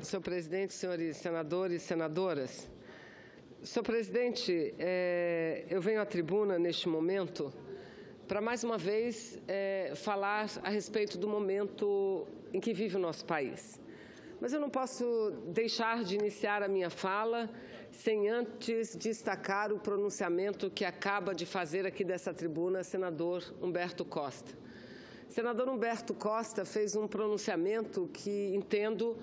Senhor presidente, senhores senadores e senadoras. Senhor presidente, eu venho à tribuna neste momento para mais uma vez falar a respeito do momento em que vive o nosso país. Mas eu não posso deixar de iniciar a minha fala sem antes destacar o pronunciamento que acaba de fazer aqui dessa tribuna, senador Humberto Costa. O senador Humberto Costa fez um pronunciamento que, entendo,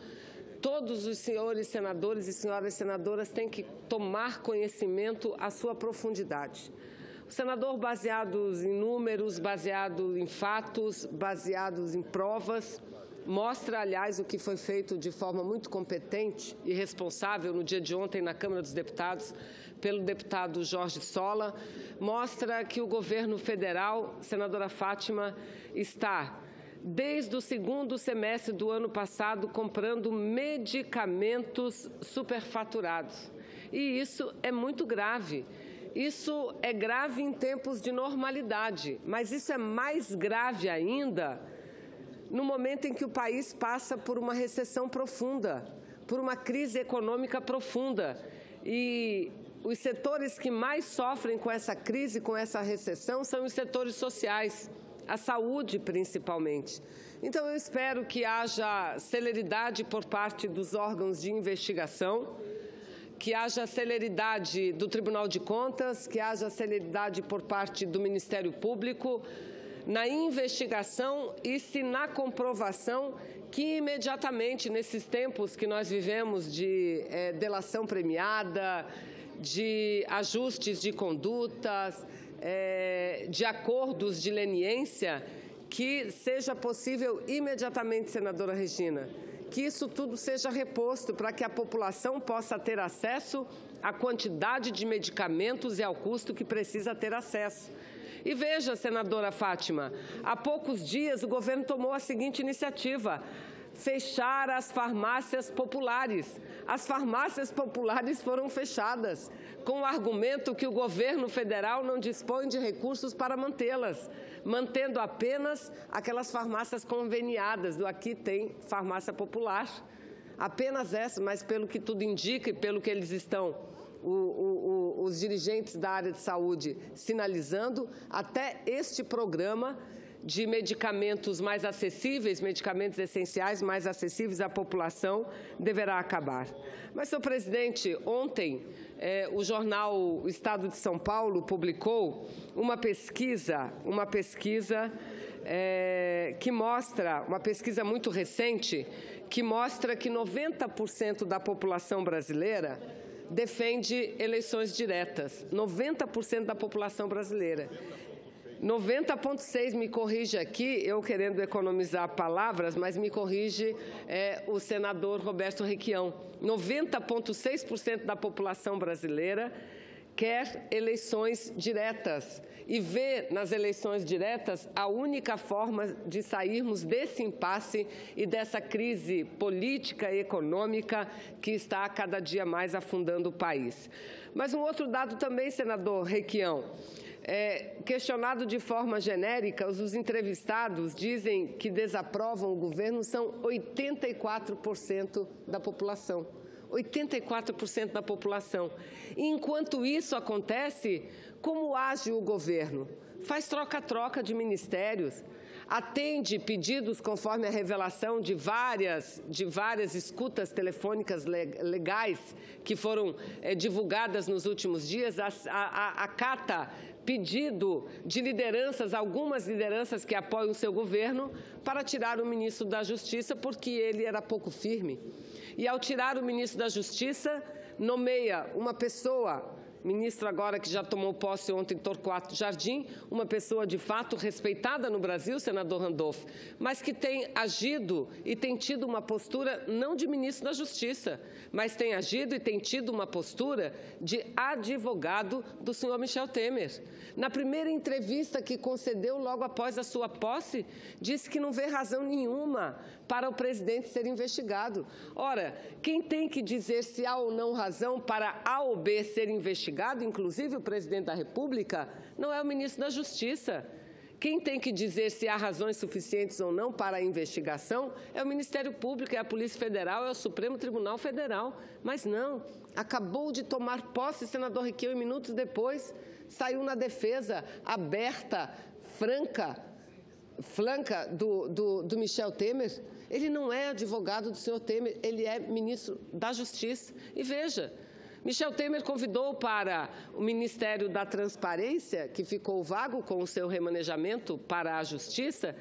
todos os senhores senadores e senhoras senadoras têm que tomar conhecimento à sua profundidade. O senador, baseados em números, baseado em fatos, baseados em provas, mostra, aliás, o que foi feito de forma muito competente e responsável no dia de ontem na Câmara dos Deputados pelo deputado Jorge Sola, mostra que o governo federal, senadora Fátima, está, desde o segundo semestre do ano passado, comprando medicamentos superfaturados. E isso é muito grave. Isso é grave em tempos de normalidade, mas isso é mais grave ainda no momento em que o país passa por uma recessão profunda, por uma crise econômica profunda. E os setores que mais sofrem com essa crise, com essa recessão, são os setores sociais, a saúde principalmente. Então eu espero que haja celeridade por parte dos órgãos de investigação, que haja celeridade do Tribunal de Contas, que haja celeridade por parte do Ministério Público, na investigação e, se na comprovação, que imediatamente, nesses tempos que nós vivemos de delação premiada, de ajustes de condutas, de acordos de leniência, que seja possível imediatamente, senadora Regina, que isso tudo seja reposto para que a população possa ter acesso à quantidade de medicamentos e ao custo que precisa ter acesso. E veja, senadora Fátima, há poucos dias o governo tomou a seguinte iniciativa: fechar as farmácias populares. As farmácias populares foram fechadas com o argumento que o governo federal não dispõe de recursos para mantê-las, mantendo apenas aquelas farmácias conveniadas, do aqui tem farmácia popular. Apenas essa, mas pelo que tudo indica e pelo que eles estão, os dirigentes da área de saúde sinalizando, até este programa de medicamentos mais acessíveis, medicamentos essenciais mais acessíveis à população, deverá acabar. Mas, senhor presidente, ontem o jornal O Estado de São Paulo publicou uma pesquisa que mostra, uma pesquisa muito recente, que mostra que 90% da população brasileira defende eleições diretas. 90% da população brasileira. 90,6%, me corrige aqui, eu querendo economizar palavras, mas me corrige o senador Roberto Requião. 90,6% da população brasileira quer eleições diretas e vê nas eleições diretas a única forma de sairmos desse impasse e dessa crise política e econômica que está cada dia mais afundando o país. Mas um outro dado também, senador Requião. Questionado de forma genérica, os entrevistados dizem que desaprovam o governo são 84% da população. 84% da população. E, enquanto isso acontece, como age o governo? Faz troca-troca de ministérios, atende pedidos conforme a revelação de várias escutas telefônicas legais que foram divulgadas nos últimos dias, acata pedido de lideranças, algumas lideranças que apoiam o seu governo, para tirar o ministro da Justiça, porque ele era pouco firme. E, ao tirar o ministro da Justiça, nomeia uma pessoa, ministro agora que já tomou posse ontem, Torquato Jardim, uma pessoa de fato respeitada no Brasil, senador Randolph, mas que tem agido e tem tido uma postura não de ministro da Justiça, mas tem agido e tem tido uma postura de advogado do senhor Michel Temer. Na primeira entrevista que concedeu logo após a sua posse, disse que não vê razão nenhuma para o presidente ser investigado. Ora, quem tem que dizer se há ou não razão para A ou B ser investigado, inclusive o presidente da República, não é o ministro da Justiça. Quem tem que dizer se há razões suficientes ou não para a investigação é o Ministério Público, é a Polícia Federal, é o Supremo Tribunal Federal. Mas não, acabou de tomar posse o senador Requião e minutos depois saiu na defesa aberta, franca do Michel Temer. Ele não é advogado do senhor Temer, ele é ministro da Justiça. E veja, Michel Temer convidou para o Ministério da Transparência, que ficou vago com o seu remanejamento para a Justiça,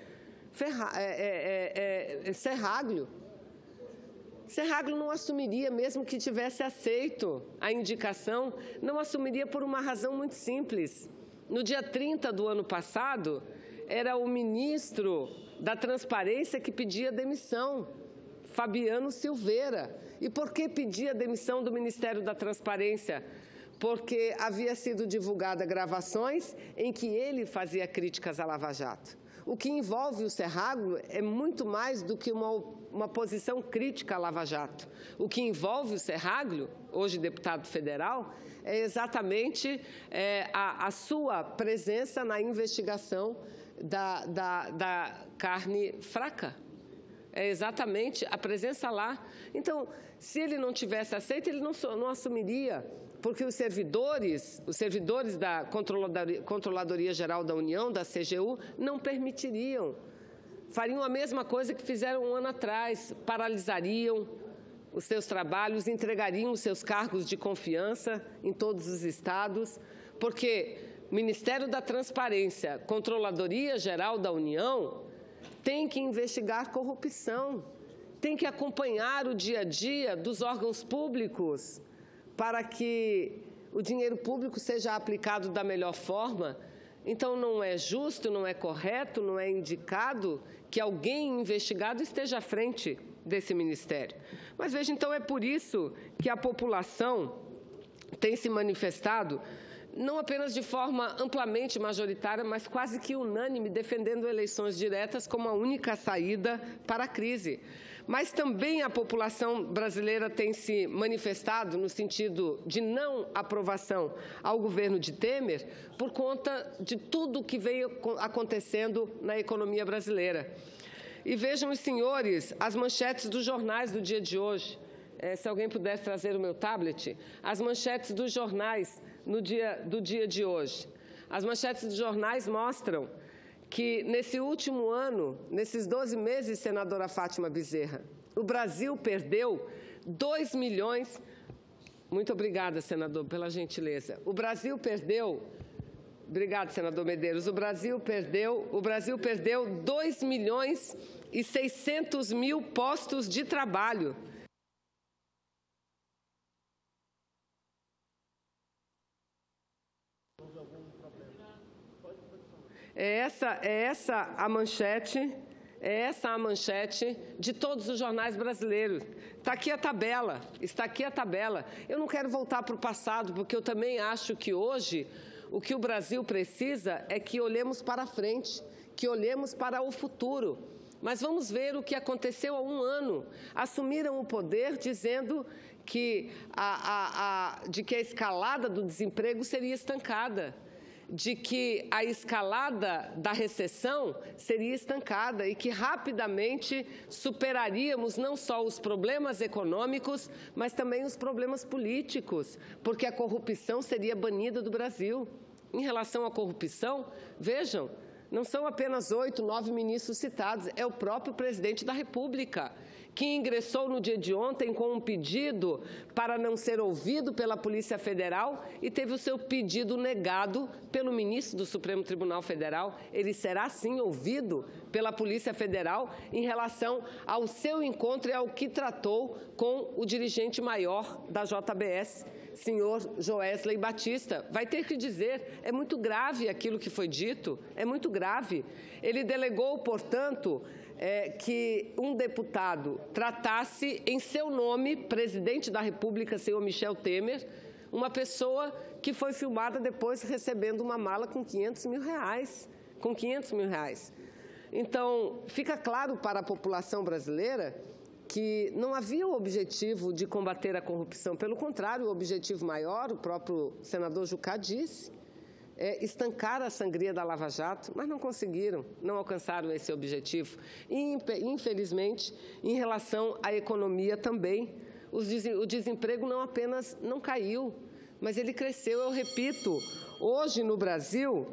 Serraglio. Serraglio não assumiria, mesmo que tivesse aceito a indicação, não assumiria por uma razão muito simples. No dia 30 do ano passado, era o ministro da Transparência que pedia demissão, Fabiano Silveira. E por que pedia demissão do Ministério da Transparência? Porque havia sido divulgada gravações em que ele fazia críticas à Lava Jato. O que envolve o Serraglio é muito mais do que uma posição crítica à Lava Jato. O que envolve o Serraglio, hoje deputado federal, é exatamente a sua presença na investigação da carne fraca. É exatamente a presença lá. Então, se ele não tivesse aceito, ele não assumiria, porque os servidores da Controladoria Geral da União, da CGU, não permitiriam. Fariam a mesma coisa que fizeram um ano atrás, paralisariam os seus trabalhos, entregariam os seus cargos de confiança em todos os estados, porque o Ministério da Transparência, Controladoria Geral da União, tem que investigar corrupção, tem que acompanhar o dia a dia dos órgãos públicos para que o dinheiro público seja aplicado da melhor forma. Então, não é justo, não é correto, não é indicado que alguém investigado esteja à frente desse ministério. Mas veja, então, é por isso que a população tem se manifestado não apenas de forma amplamente majoritária, mas quase que unânime, defendendo eleições diretas como a única saída para a crise. Mas também a população brasileira tem se manifestado no sentido de não aprovação ao governo de Temer por conta de tudo o que veio acontecendo na economia brasileira. E vejam, os senhores, as manchetes dos jornais do dia de hoje. Se alguém pudesse trazer o meu tablet, as manchetes dos jornais do dia de hoje. As manchetes dos jornais mostram que, nesse último ano, nesses 12 meses, senadora Fátima Bezerra, o Brasil perdeu 2 milhões... Muito obrigada, senador, pela gentileza. O Brasil perdeu... Obrigado, senador Medeiros. O Brasil perdeu 2 milhões e 600 mil postos de trabalho. É essa a manchete de todos os jornais brasileiros. Está aqui a tabela, Eu não quero voltar para o passado, porque eu também acho que hoje o que o Brasil precisa é que olhemos para frente, que olhemos para o futuro. Mas vamos ver o que aconteceu há um ano. Assumiram o poder dizendo que a escalada do desemprego seria estancada, de que a escalada da recessão seria estancada e que rapidamente superaríamos não só os problemas econômicos, mas também os problemas políticos, porque a corrupção seria banida do Brasil. Em relação à corrupção, vejam, não são apenas 8, 9 ministros citados, é o próprio presidente da República, que ingressou no dia de ontem com um pedido para não ser ouvido pela Polícia Federal e teve o seu pedido negado pelo ministro do Supremo Tribunal Federal. Ele será, sim, ouvido pela Polícia Federal em relação ao seu encontro e ao que tratou com o dirigente maior da JBS, senhor Joesley Batista. Vai ter que dizer, é muito grave aquilo que foi dito, é muito grave. Ele delegou, portanto, que um deputado tratasse em seu nome, presidente da República, senhor Michel Temer, uma pessoa que foi filmada depois recebendo uma mala com 500 mil reais. Então, fica claro para a população brasileira que não havia o objetivo de combater a corrupção. Pelo contrário, o objetivo maior, o próprio senador Jucá disse, estancar a sangria da Lava Jato, mas não conseguiram, não alcançaram esse objetivo. E, infelizmente, em relação à economia também, o desemprego não apenas não caiu, mas ele cresceu. Eu repito, hoje no Brasil,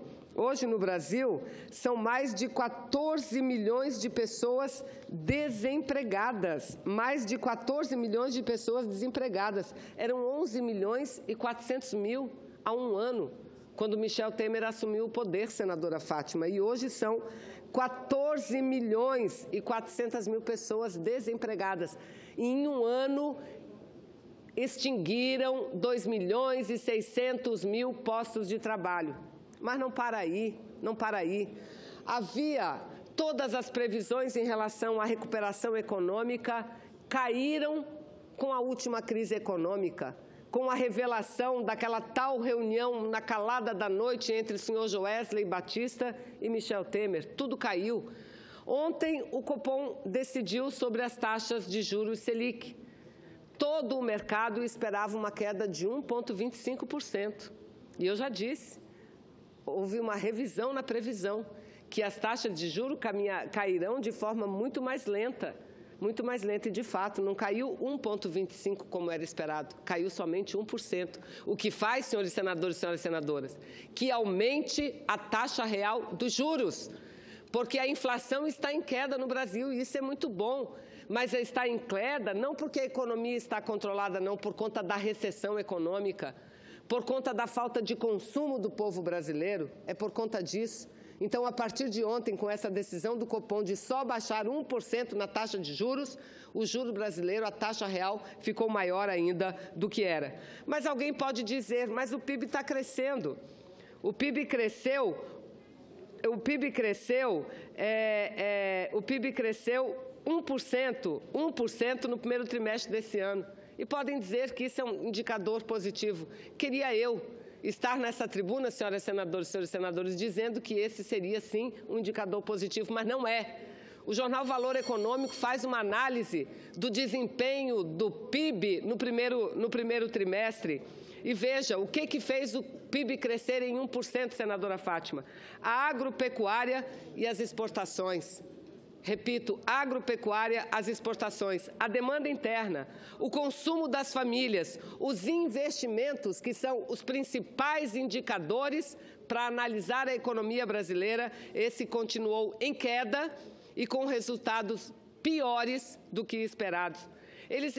são mais de 14 milhões de pessoas desempregadas. Mais de 14 milhões de pessoas desempregadas. Eram 11 milhões e 400 mil há um ano, quando Michel Temer assumiu o poder, senadora Fátima. E hoje são 14 milhões e 400 mil pessoas desempregadas. E em um ano, extinguiram 2 milhões e 600 mil postos de trabalho. Mas não para aí, não para aí. Havia todas as previsões em relação à recuperação econômica, caíram com a última crise econômica, com a revelação daquela tal reunião na calada da noite entre o senhor Joesley Batista e Michel Temer. Tudo caiu. Ontem, o Copom decidiu sobre as taxas de juros Selic. Todo o mercado esperava uma queda de 1,25%. E eu já disse, houve uma revisão na previsão, que as taxas de juros cairão de forma muito mais lenta, e de fato não caiu 1,25% como era esperado, caiu somente 1%. O que faz, senhores senadores e senhoras senadoras, que aumente a taxa real dos juros, porque a inflação está em queda no Brasil e isso é muito bom. Mas está em queda não porque a economia está controlada, não, por conta da recessão econômica, por conta da falta de consumo do povo brasileiro, é por conta disso. Então, a partir de ontem, com essa decisão do Copom de só baixar 1% na taxa de juros, o juro brasileiro, a taxa real, ficou maior ainda do que era. Mas alguém pode dizer, mas o PIB está crescendo. O PIB cresceu 1% no primeiro trimestre desse ano. E podem dizer que isso é um indicador positivo. Queria eu estar nessa tribuna, senhoras senadoras e senhores senadores, dizendo que esse seria, sim, um indicador positivo, mas não é. O jornal Valor Econômico faz uma análise do desempenho do PIB no primeiro trimestre. E veja, o que fez o PIB crescer em 1%, senadora Fátima? A agropecuária e as exportações. Repito, agropecuária, as exportações, a demanda interna, o consumo das famílias, os investimentos, que são os principais indicadores para analisar a economia brasileira, esse continuou em queda e com resultados piores do que esperados. Eles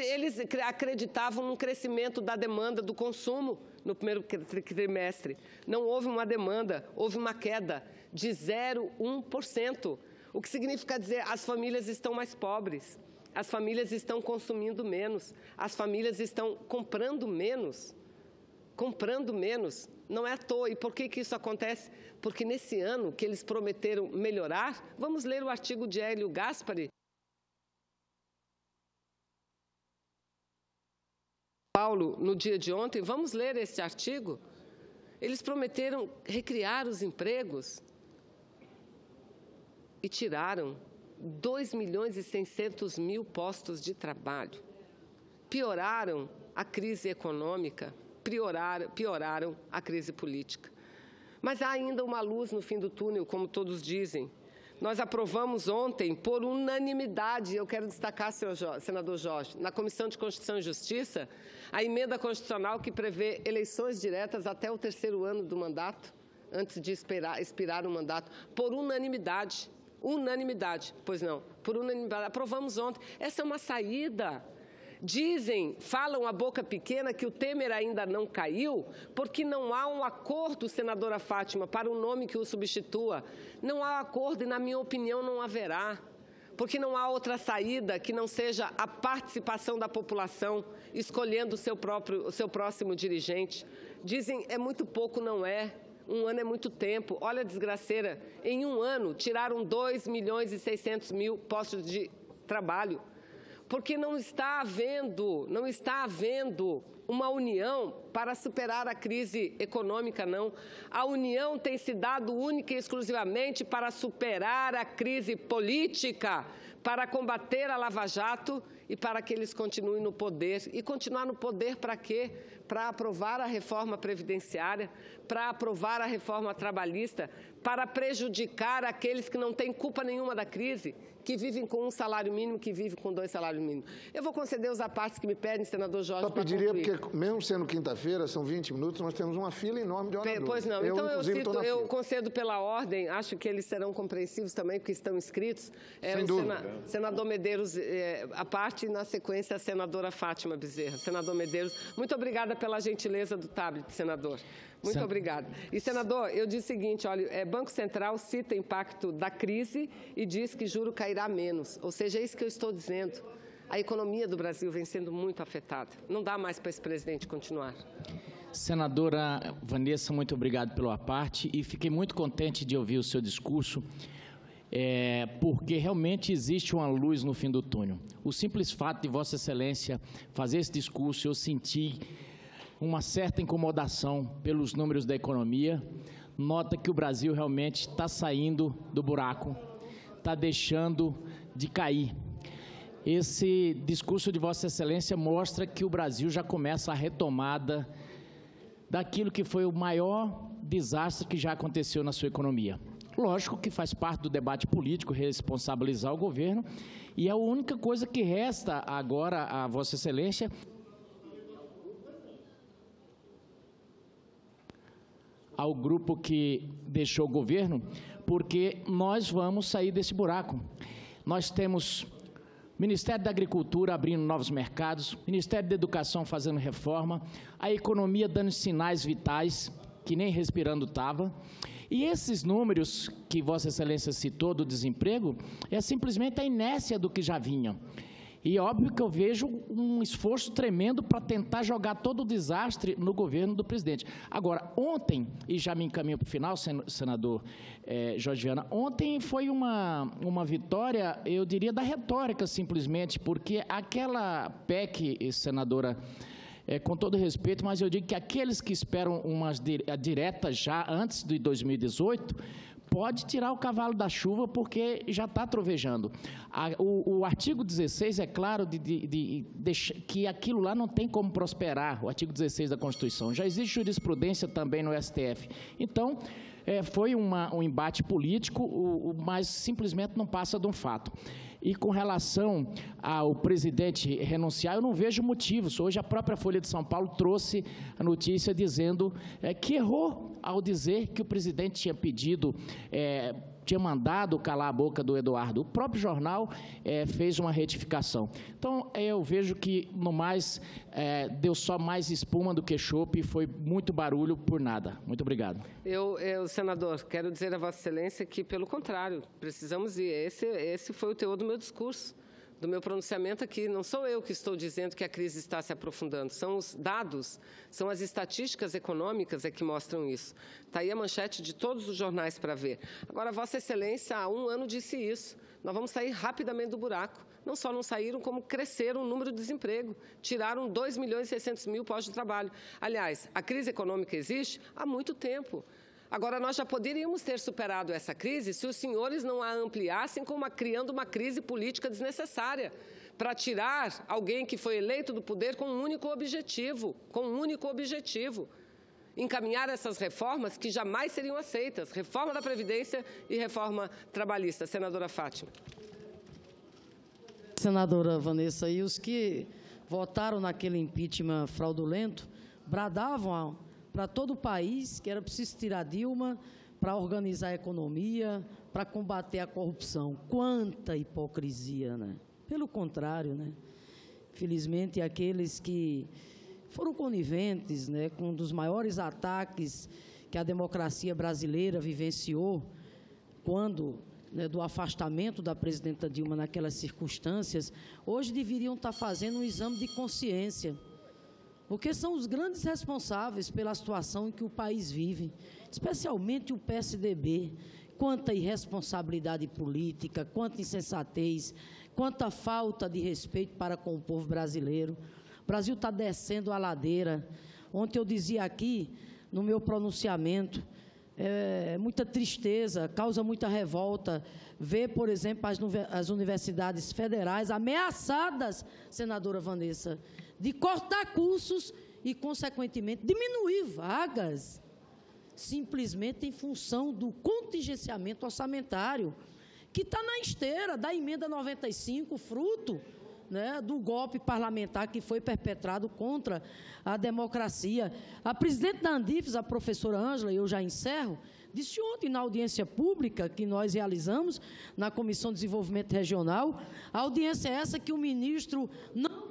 acreditavam num crescimento da demanda do consumo no primeiro trimestre. Não houve uma demanda, houve uma queda de 0,1%. O que significa dizer as famílias estão mais pobres, as famílias estão consumindo menos, as famílias estão comprando menos. Não é à toa. E por que isso acontece? Porque nesse ano que eles prometeram melhorar, vamos ler o artigo de Hélio Gaspari. Paulo, no dia de ontem, vamos ler esse artigo. Eles prometeram recriar os empregos e tiraram 2 milhões e 600 mil postos de trabalho. Pioraram a crise econômica, pioraram a crise política. Mas há ainda uma luz no fim do túnel, como todos dizem. Nós aprovamos ontem, por unanimidade, eu quero destacar, senador Jorge, na Comissão de Constituição e Justiça, a emenda constitucional que prevê eleições diretas até o 3º ano do mandato, antes de expirar o mandato, por unanimidade. Pois não, por unanimidade, aprovamos ontem. Essa é uma saída. Falam a boca pequena que o Temer ainda não caiu, porque não há um acordo, senadora Fátima, para o nome que o substitua. Não há acordo e, na minha opinião, não haverá. Porque não há outra saída que não seja a participação da população, escolhendo o seu próximo dirigente. Dizem, é muito pouco, não é. Um ano é muito tempo. Olha a desgraceira. Em um ano, tiraram 2 milhões e 600 mil postos de trabalho. Porque não está havendo uma união para superar a crise econômica, não. A união tem se dado única e exclusivamente para superar a crise política, para combater a Lava Jato e para que eles continuem no poder. E continuar no poder para quê? Para aprovar a reforma previdenciária, para aprovar a reforma trabalhista, para prejudicar aqueles que não têm culpa nenhuma da crise, que vivem com um salário mínimo, que vivem com 2 salários mínimos. Eu vou conceder os apartes que me pedem, senador Jorge, só pediria, porque mesmo sendo quinta-feira, são 20 minutos, nós temos uma fila enorme de oradores. Pois não, então eu concedo pela ordem, acho que eles serão compreensivos também, porque estão inscritos. Sem dúvida. Senador Medeiros, a parte, e na sequência a senadora Fátima Bezerra. Senador Medeiros, muito obrigada pela gentileza do tablet, senador. Muito obrigada. E, senador, eu disse o seguinte, olha, Banco Central cita o impacto da crise e diz que juro cairá menos. Ou seja, é isso que eu estou dizendo. A economia do Brasil vem sendo muito afetada. Não dá mais para esse presidente continuar. Senadora Vanessa, muito obrigado pela parte e fiquei muito contente de ouvir o seu discurso, porque realmente existe uma luz no fim do túnel. O simples fato de Vossa Excelência fazer esse discurso, eu senti uma certa incomodação pelos números da economia, nota que o Brasil realmente está saindo do buraco, está deixando de cair. Esse discurso de Vossa Excelência mostra que o Brasil já começa a retomada daquilo que foi o maior desastre que já aconteceu na sua economia. Lógico que faz parte do debate político responsabilizar o governo, e a única coisa que resta agora a Vossa Excelência ao grupo que deixou o governo, porque nós vamos sair desse buraco. Nós temos Ministério da Agricultura abrindo novos mercados, Ministério da Educação fazendo reforma, a economia dando sinais vitais, que nem respirando estava. E esses números que Vossa Excelência citou do desemprego, é simplesmente a inércia do que já vinha. E óbvio que eu vejo um esforço tremendo para tentar jogar todo o desastre no governo do presidente. Agora, ontem, e já me encaminho para o final, senador Jorge Viana, ontem foi uma vitória, eu diria, da retórica, simplesmente, porque aquela PEC, senadora, com todo respeito, mas eu digo que aqueles que esperam umas diretas já antes de 2018, pode tirar o cavalo da chuva, porque já está trovejando. O artigo 16 é claro que aquilo lá não tem como prosperar, o artigo 16 da Constituição. Já existe jurisprudência também no STF. Então, foi um embate político, mas simplesmente não passa de um fato. E com relação ao presidente renunciar, eu não vejo motivos. Hoje a própria Folha de São Paulo trouxe a notícia dizendo que errou ao dizer que o presidente tinha pedido, tinha mandado calar a boca do Eduardo. O próprio jornal fez uma retificação. Então, eu vejo que, no mais, deu só mais espuma do que chope e foi muito barulho por nada. Muito obrigado. Senador, quero dizer a Vossa Excelência que, pelo contrário, precisamos ir. Esse foi o teor do meu discurso, do meu pronunciamento aqui. Não sou eu que estou dizendo que a crise está se aprofundando, são os dados, são as estatísticas econômicas que mostram isso. Está aí a manchete de todos os jornais para ver. Agora, Vossa Excelência, há 1 ano disse isso. Nós vamos sair rapidamente do buraco. Não só não saíram, como cresceram o número de desemprego. Tiraram 2.600.000 postos de trabalho. Aliás, a crise econômica existe há muito tempo. Agora, nós já poderíamos ter superado essa crise se os senhores não a ampliassem criando uma crise política desnecessária para tirar alguém que foi eleito do poder com um único objetivo, encaminhar essas reformas que jamais seriam aceitas, reforma da Previdência e reforma trabalhista. Senadora Fátima. Senadora Vanessa, e os que votaram naquele impeachment fraudulento bradavam para todo o país que era preciso tirar Dilma para organizar a economia, para combater a corrupção. Quanta hipocrisia, né? Pelo contrário, né? Felizmente, aqueles que foram coniventes, né, com um dos maiores ataques que a democracia brasileira vivenciou, quando, né, do afastamento da presidenta Dilma naquelas circunstâncias, hoje deveriam estar fazendo um exame de consciência, porque são os grandes responsáveis pela situação em que o país vive, especialmente o PSDB. Quanta irresponsabilidade política, quanta insensatez, quanta falta de respeito para com o povo brasileiro. O Brasil está descendo a ladeira. Ontem eu dizia aqui, no meu pronunciamento, muita tristeza, causa muita revolta ver, por exemplo, as universidades federais ameaçadas, senadora Vanessa, de cortar cursos e, consequentemente, diminuir vagas, simplesmente em função do contingenciamento orçamentário, que está na esteira da emenda 95, fruto, né, do golpe parlamentar que foi perpetrado contra a democracia. A presidente da Andifes, a professora Ângela, e eu já encerro, disse ontem na audiência pública que nós realizamos na Comissão de Desenvolvimento Regional, a audiência é essa que o ministro não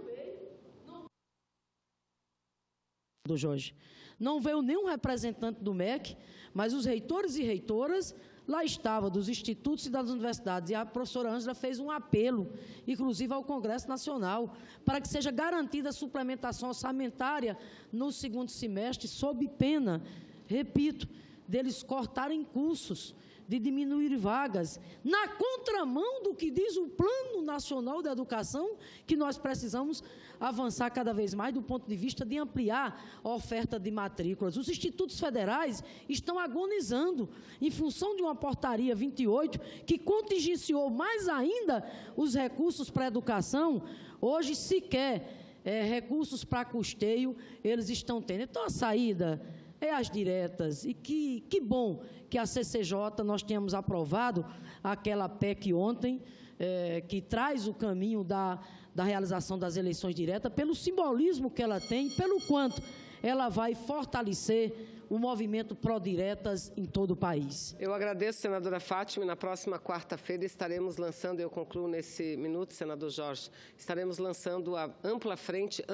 veio nenhum representante do MEC, mas os reitores e reitoras lá estavam, dos institutos e das universidades, e a professora Ângela fez um apelo, inclusive ao Congresso Nacional, para que seja garantida a suplementação orçamentária no segundo semestre, sob pena, repito, deles cortarem cursos, de diminuir vagas, na contramão do que diz o Plano Nacional de Educação, que nós precisamos avançar cada vez mais do ponto de vista de ampliar a oferta de matrículas. Os institutos federais estão agonizando em função de uma portaria 28 que contingenciou mais ainda os recursos para a educação. Hoje, sequer recursos para custeio eles estão tendo. Então, a saída é as diretas, e que bom que a CCJ nós tínhamos aprovado aquela PEC ontem, que traz o caminho da realização das eleições diretas, pelo simbolismo que ela tem, pelo quanto ela vai fortalecer o movimento pró-diretas em todo o país. Eu agradeço, senadora Fátima, e na próxima quarta-feira estaremos lançando, eu concluo nesse minuto, senador Jorge, estaremos lançando a ampla frente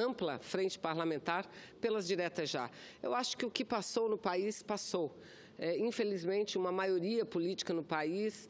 parlamentar pelas diretas já. Eu acho que o que passou no país, passou. Infelizmente, uma maioria política no país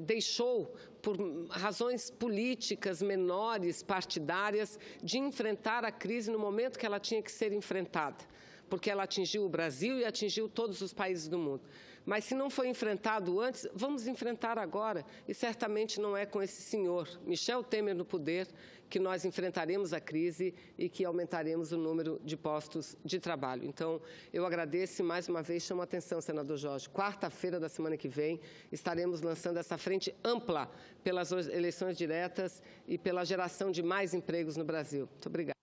deixou, por razões políticas menores, partidárias, de enfrentar a crise no momento que ela tinha que ser enfrentada, porque ela atingiu o Brasil e atingiu todos os países do mundo. Mas se não foi enfrentado antes, vamos enfrentar agora. E certamente não é com esse senhor, Michel Temer, no poder, que nós enfrentaremos a crise e que aumentaremos o número de postos de trabalho. Então, eu agradeço e, mais uma vez, chamo a atenção, senador Jorge. Quarta-feira da semana que vem, estaremos lançando essa frente ampla pelas eleições diretas e pela geração de mais empregos no Brasil. Muito obrigada.